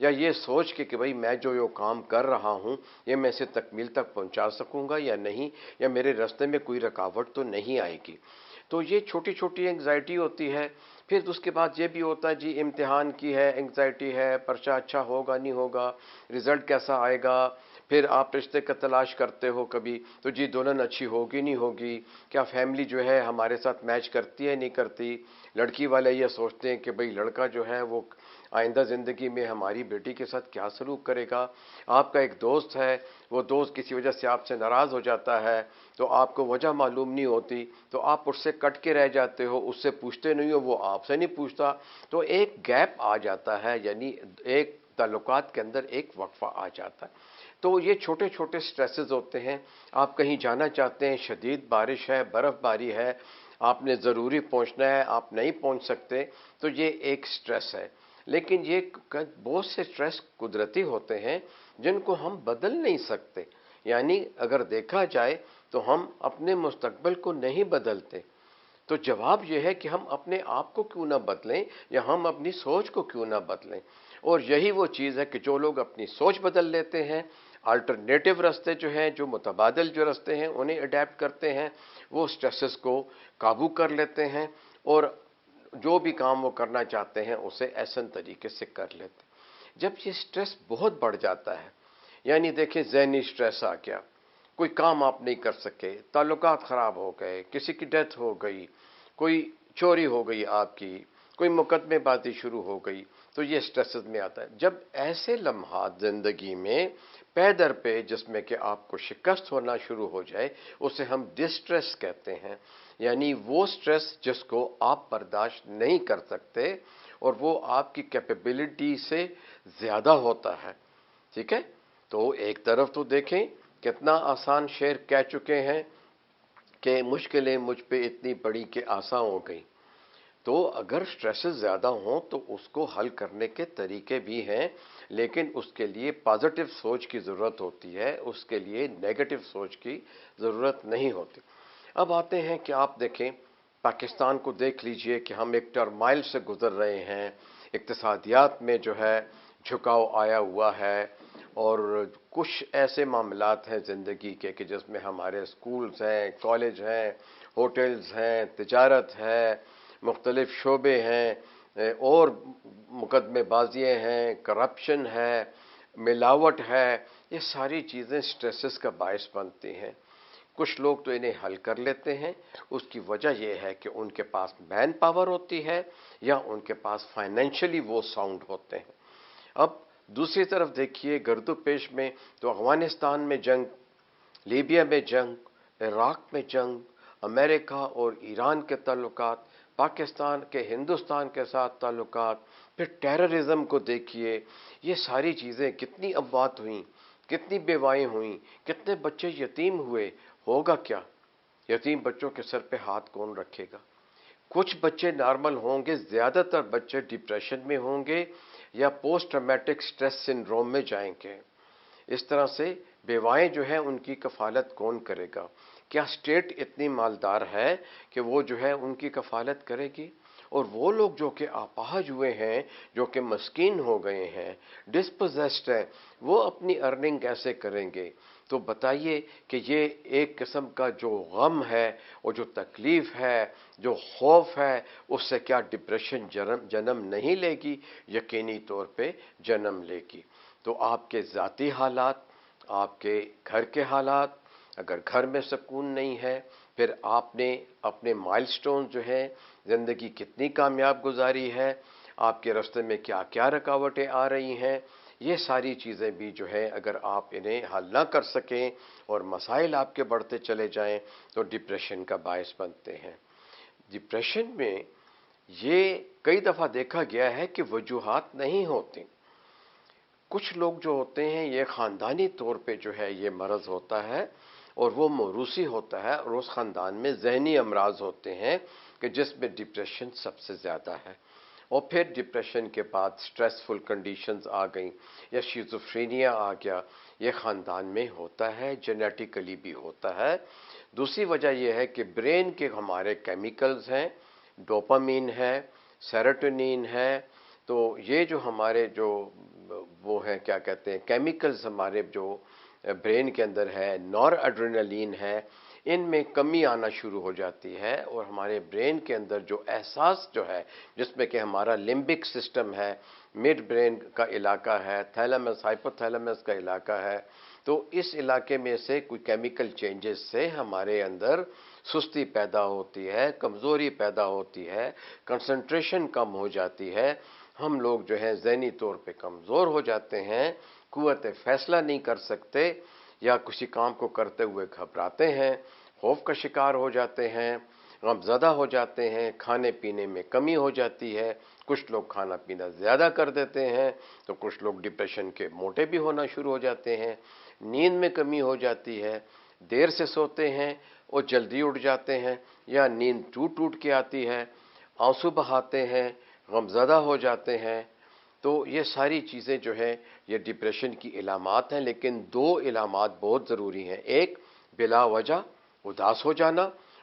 یا یہ سوچ کے کہ بھئی میں جو کام کر رہا ہوں یہ میں اسے تکمیل تک پہنچا سکوں گا یا نہیں، یا میرے راستے میں کوئی رکاوٹ تو نہیں آئے گی۔ تو یہ چھوٹی چھوٹی انگزائٹی ہوتی ہے۔ پھر اس کے بعد یہ بھی ہوتا ہے جی امتحان کی ہے انگزائٹی ہے، پرچہ اچھا ہوگا نہیں ہوگا، رزلٹ کیسا آئے گا، پھر آپ رشتے کا تلاش کرتے ہو کبھی تو جی دلہن اچھی ہوگی نہیں ہوگی، کیا فیملی جو ہے ہمارے ساتھ میچ کرتی ہے نہیں کرتی۔ لڑکی والے یہ سوچتے ہیں کہ بھئی لڑکا جو ہے وہ آئندہ زندگی میں ہماری بیٹی کے ساتھ کیا سلوک کرے گا۔ آپ کا ایک دوست ہے، وہ دوست کسی وجہ سے آپ سے ناراض ہو جاتا ہے تو آپ کو وجہ معلوم نہیں ہوتی تو آپ اس سے کٹ کے رہ جاتے ہو، اس سے پوچھتے نہیں ہو، وہ آپ سے نہیں پوچھتا، تو ایک گیپ آ جاتا ہے، یعنی ایک تعلقات کے اندر ایک وقفہ آ جاتا ہے۔ تو یہ چھوٹے چھوٹے سٹریسز ہوتے ہیں۔ آپ کہیں جانا چاہتے ہیں، شدید بارش ہے، برف باری ہے، آپ نے ضروری پہنچنا ہے، آپ نہیں پہنچ سکتے، تو یہ ایک سٹریس ہے۔ لیکن یہ بہت سے سٹریس قدرتی ہوتے ہیں جن کو ہم بدل نہیں سکتے، یعنی اگر دیکھا جائے تو ہم اپنے مستقبل کو نہیں بدلتے۔ تو جواب یہ ہے کہ ہم اپنے آپ کو کیوں نہ بدلیں، یا ہم اپنی سوچ کو کیوں نہ بدلیں۔ اور یہی وہ چیز ہے کہ جو لوگ اپنی سوچ بدل لیتے ہیں، الٹرنیٹو راستے جو ہیں، جو متبادل جو راستے ہیں انہیں اڈیپٹ کرتے ہیں، وہ سٹریسز کو قابو کر لیتے ہیں اور جو بھی کام وہ کرنا چاہتے ہیں اسے احسن طریقے سے کر لیتے ہیں۔ جب یہ سٹریس بہت بڑھ جاتا ہے، یعنی دیکھیں ذہنی سٹریس آ گیا، کوئی کام آپ نہیں کر سکے، تعلقات خراب ہو گئے، کسی کی ڈیتھ ہو گئی، کوئی چوری ہو گئی آپ کی، کوئی مقدمے بازی شروع ہو گئی، تو یہ سٹریسز میں آتا ہے۔ جب ایسے لمحات زندگی میں پے در پہ جس میں کہ آپ کو شکست ہونا شروع ہو جائے، اسے ہم ڈسٹریس کہتے ہیں، یعنی وہ سٹریس جس کو آپ برداشت نہیں کر سکتے اور وہ آپ کی کیپیبلٹی سے زیادہ ہوتا ہے، ٹھیک ہے؟ تو ایک طرف تو دیکھیں کتنا آسان شعر کہہ چکے ہیں کہ مشکلیں مجھ پہ اتنی بڑی کہ آسان ہو گئی۔ تو اگر سٹریسز زیادہ ہوں تو اس کو حل کرنے کے طریقے بھی ہیں، لیکن اس کے لیے پازیٹیو سوچ کی ضرورت ہوتی ہے، اس کے لیے نیگیٹو سوچ کی ضرورت نہیں ہوتی۔ اب آتے ہیں کہ آپ دیکھیں پاکستان کو دیکھ لیجئے کہ ہم ایک ٹرمائل سے گزر رہے ہیں، اقتصادیات میں جو ہے جھکاؤ آیا ہوا ہے، اور کچھ ایسے معاملات ہیں زندگی کے کہ جس میں ہمارے اسکولز ہیں، کالج ہیں، ہوٹلز ہیں، تجارت ہے، مختلف شعبے ہیں، اور مقدمے بازیاں ہیں، کرپشن ہے، ملاوٹ ہے، یہ ساری چیزیں سٹریسز کا باعث بنتی ہیں۔ کچھ لوگ تو انہیں حل کر لیتے ہیں، اس کی وجہ یہ ہے کہ ان کے پاس مین پاور ہوتی ہے یا ان کے پاس فائنینشلی وہ ساؤنڈ ہوتے ہیں۔ اب دوسری طرف دیکھیے گرد و پیش میں تو افغانستان میں جنگ، لیبیا میں جنگ، عراق میں جنگ، امریکہ اور ایران کے تعلقات، پاکستان کے ہندوستان کے ساتھ تعلقات، پھر ٹیررزم کو دیکھیے، یہ ساری چیزیں کتنی اموات ہوئیں، کتنی بیوائیں ہوئیں، کتنے بچے یتیم ہوئے، ہوگا کیا؟ یتیم بچوں کے سر پہ ہاتھ کون رکھے گا؟ کچھ بچے نارمل ہوں گے، زیادہ تر بچے ڈپریشن میں ہوں گے یا پوسٹ ٹرامیٹک سٹریس سنڈروم میں جائیں گے۔ اس طرح سے بیوائیں جو ہیں ان کی کفالت کون کرے گا؟ کیا اسٹیٹ اتنی مالدار ہے کہ وہ جو ہے ان کی کفالت کرے گی؟ اور وہ لوگ جو کہ اپاہج ہوئے ہیں، جو کہ مسکین ہو گئے ہیں، ڈسپوزیسڈ ہیں، وہ اپنی ارننگ کیسے کریں گے؟ تو بتائیے کہ یہ ایک قسم کا جو غم ہے اور جو تکلیف ہے، جو خوف ہے، اس سے کیا ڈپریشن جنم نہیں لے گی؟ یقینی طور پہ جنم لے گی۔ تو آپ کے ذاتی حالات، آپ کے گھر کے حالات، اگر گھر میں سکون نہیں ہے، پھر آپ نے اپنے مائل سٹون جو ہیں، زندگی کتنی کامیاب گزاری ہے، آپ کے راستے میں کیا کیا رکاوٹیں آ رہی ہیں، یہ ساری چیزیں بھی جو ہے اگر آپ انہیں حل نہ کر سکیں اور مسائل آپ کے بڑھتے چلے جائیں تو ڈپریشن کا باعث بنتے ہیں۔ ڈپریشن میں یہ کئی دفعہ دیکھا گیا ہے کہ وجوہات نہیں ہوتی۔ کچھ لوگ جو ہوتے ہیں یہ خاندانی طور پہ جو ہے یہ مرض ہوتا ہے اور وہ موروثی ہوتا ہے، اور اس خاندان میں ذہنی امراض ہوتے ہیں کہ جس میں ڈپریشن سب سے زیادہ ہے، اور پھر ڈپریشن کے بعد سٹریسفل کنڈیشنز آ گئیں یا شیزوفرینیا آ گیا، یہ خاندان میں ہوتا ہے، جینیٹیکلی بھی ہوتا ہے۔ دوسری وجہ یہ ہے کہ برین کے ہمارے کیمیکلز ہیں، ڈوپامین ہے، سیروٹونین ہے، تو یہ جو ہمارے جو وہ ہیں کیا کہتے ہیں کیمیکلز ہمارے جو برین کے اندر ہے، نور ایڈرینلین ہے، ان میں کمی آنا شروع ہو جاتی ہے، اور ہمارے برین کے اندر جو احساس جو ہے، جس میں کہ ہمارا لمبک سسٹم ہے، مڈ برین کا علاقہ ہے، تھیلمس ہائپو تھیلمس کا علاقہ ہے، تو اس علاقے میں سے کوئی کیمیکل چینجز سے ہمارے اندر سستی پیدا ہوتی ہے، کمزوری پیدا ہوتی ہے، کنسنٹریشن کم ہو جاتی ہے، ہم لوگ جو ہے ذہنی طور پہ کمزور ہو جاتے ہیں، قوت فیصلہ نہیں کر سکتے، یا کسی کام کو کرتے ہوئے گھبراتے ہیں، خوف کا شکار ہو جاتے ہیں، غم زدہ ہو جاتے ہیں، کھانے پینے میں کمی ہو جاتی ہے، کچھ لوگ کھانا پینا زیادہ کر دیتے ہیں، تو کچھ لوگ ڈپریشن کے موٹے بھی ہونا شروع ہو جاتے ہیں، نیند میں کمی ہو جاتی ہے، دیر سے سوتے ہیں اور جلدی اٹھ جاتے ہیں، یا نیند ٹوٹ ٹوٹ کے آتی ہے، آنسو بہاتے ہیں، غم زدہ ہو جاتے ہیں۔ تو یہ ساری چیزیں جو ہے یہ ڈپریشن کی علامات ہیں، لیکن دو علامات بہت ضروری ہیں۔ ایک، بلا وجہ اداس ہو جانا،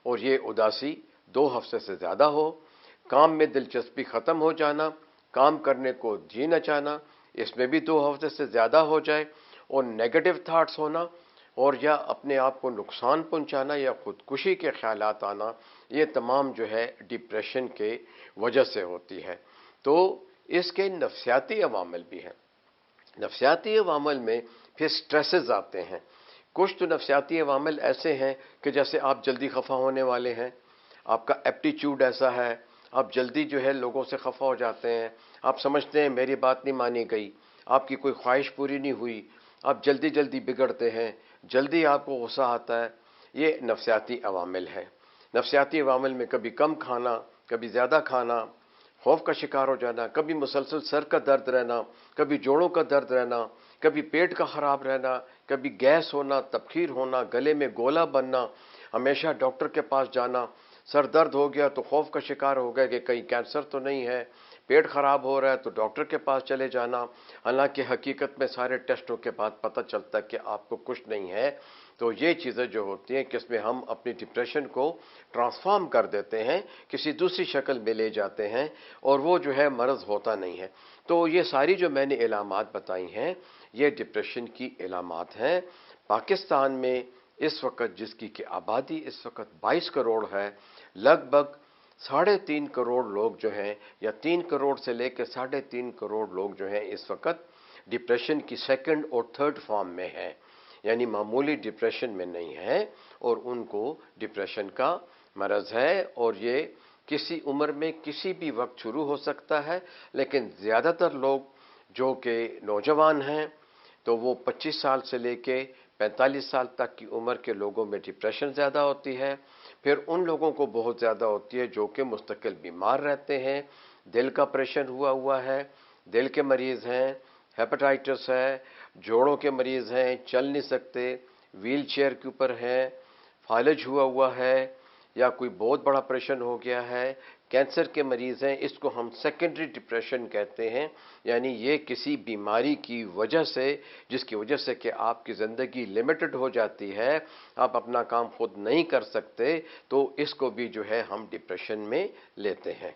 اور یہ اداسی 2 ہفتے سے زیادہ ہو، کام میں دلچسپی ختم ہو جانا، کام کرنے کو جی نہ چاہنا، اس میں بھی 2 ہفتے سے زیادہ ہو جائے، اور نیگیٹو تھاٹس ہونا، اور یا اپنے آپ کو نقصان پہنچانا یا خودکشی کے خیالات آنا، یہ تمام جو ہے ڈپریشن کے وجہ سے ہوتی ہے۔ تو اس کے نفسیاتی عوامل بھی ہیں۔ نفسیاتی عوامل میں پھر سٹریسز آتے ہیں۔ کچھ تو نفسیاتی عوامل ایسے ہیں کہ جیسے آپ جلدی خفا ہونے والے ہیں، آپ کا ایپٹیچیوڈ ایسا ہے، آپ جلدی جو ہے لوگوں سے خفا ہو جاتے ہیں، آپ سمجھتے ہیں میری بات نہیں مانی گئی، آپ کی کوئی خواہش پوری نہیں ہوئی، آپ جلدی جلدی بگڑتے ہیں، جلدی آپ کو غصہ آتا ہے، یہ نفسیاتی عوامل ہیں۔ نفسیاتی عوامل میں کبھی کم کھانا، کبھی زیادہ کھانا، خوف کا شکار ہو جانا، کبھی مسلسل سر کا درد رہنا، کبھی جوڑوں کا درد رہنا، کبھی پیٹ کا خراب رہنا، کبھی گیس ہونا، تبخیر ہونا، گلے میں گولا بننا، ہمیشہ ڈاکٹر کے پاس جانا، سر درد ہو گیا تو خوف کا شکار ہو گیا کہ کہیں کینسر تو نہیں ہے، پیٹ خراب ہو رہا ہے تو ڈاکٹر کے پاس چلے جانا، حالانکہ حقیقت میں سارے ٹیسٹوں کے بعد پتہ چلتا ہے کہ آپ کو کچھ نہیں ہے۔ تو یہ چیزیں جو ہوتی ہیں کہ اس میں ہم اپنی ڈپریشن کو ٹرانسفارم کر دیتے ہیں، کسی دوسری شکل میں لے جاتے ہیں، اور وہ جو ہے مرض ہوتا نہیں ہے۔ تو یہ ساری جو میں نے علامات بتائی ہیں یہ ڈپریشن کی علامات ہیں۔ پاکستان میں اس وقت جس کی کہ آبادی اس وقت 22 کروڑ ہے، لگ بھگ 3.5 کروڑ لوگ جو ہیں، یا 3 کروڑ سے لے کے 3.5 کروڑ لوگ جو ہیں اس وقت ڈپریشن کی سیکنڈ اور تھرڈ فارم میں ہیں، یعنی معمولی ڈپریشن میں نہیں ہے، اور ان کو ڈپریشن کا مرض ہے، اور یہ کسی عمر میں کسی بھی وقت شروع ہو سکتا ہے، لیکن زیادہ تر لوگ جو کہ نوجوان ہیں تو وہ 25 سال سے لے کے 45 سال تک کی عمر کے لوگوں میں ڈپریشن زیادہ ہوتی ہے۔ پھر ان لوگوں کو بہت زیادہ ہوتی ہے جو کہ مستقل بیمار رہتے ہیں، دل کا آپریشن ہوا ہے، دل کے مریض ہیں، ہیپاٹائٹس ہے، جوڑوں کے مریض ہیں، چل نہیں سکتے، ویل چیئر کے اوپر ہیں، فالج ہوا ہے، یا کوئی بہت بڑا آپریشن ہو گیا ہے، کینسر کے مریض ہیں، اس کو ہم سیکنڈری ڈپریشن کہتے ہیں، یعنی یہ کسی بیماری کی وجہ سے، جس کی وجہ سے کہ آپ کی زندگی لیمیٹڈ ہو جاتی ہے، آپ اپنا کام خود نہیں کر سکتے، تو اس کو بھی جو ہے ہم ڈپریشن میں لیتے ہیں۔